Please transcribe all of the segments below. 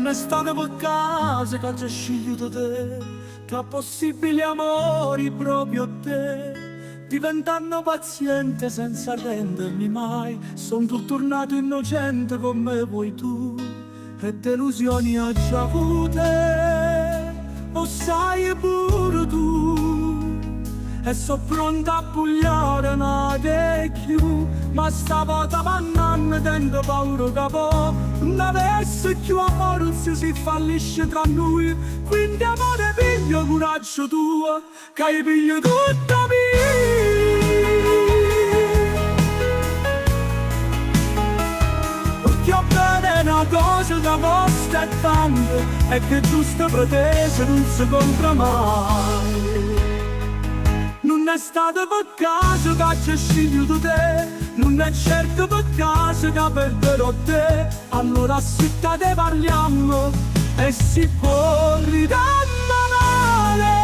Non è stato per caso che ci scegliuto te, tra possibili amori proprio a te. Diventando paziente senza arrendermi mai, son tu tornato innocente come vuoi tu. E delusioni ho già avute, lo sai pure tu. E so pronta a pugliare una di più, ma stavolta mannanne tendo paura che poi non avesse più amore si fallisce tra noi. Quindi amore piglio coraggio tuo, che hai piglio tutta mia. Perché ho bene una cosa che vostra è tanto, e che giusta pretesa non si compra mai. Non è stato per caso che ci scegliuto te, non è certo per caso che perderò te. Allora aspettate parliamo e si può ridere male.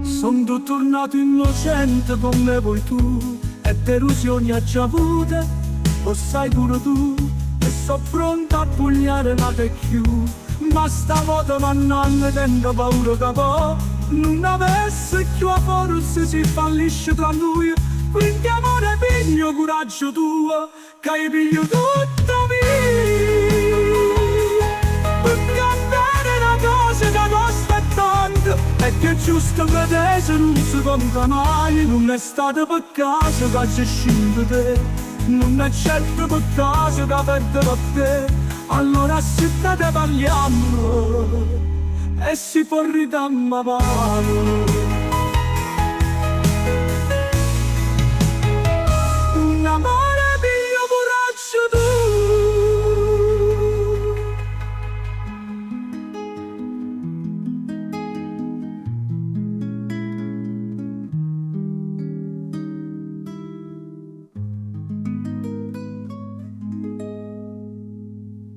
Sono tornato innocente come vuoi tu, e delusioni ho già avute, lo sai pure tu. E so pronta a pugliare una te più, ma stavolta mannanne tendo paura che poi non avesse più a forza si fallisce tra noi. Quindi amore piglio coraggio tuo, che hai piglio tutta mia. Perché bene una cosa che non aspettando, e che giusto vedere non si conta mai. Non è stato per caso che ci scegliuto te, non è certo per caso che perderò te. Allora aspettate parliamo e si può ridare mano.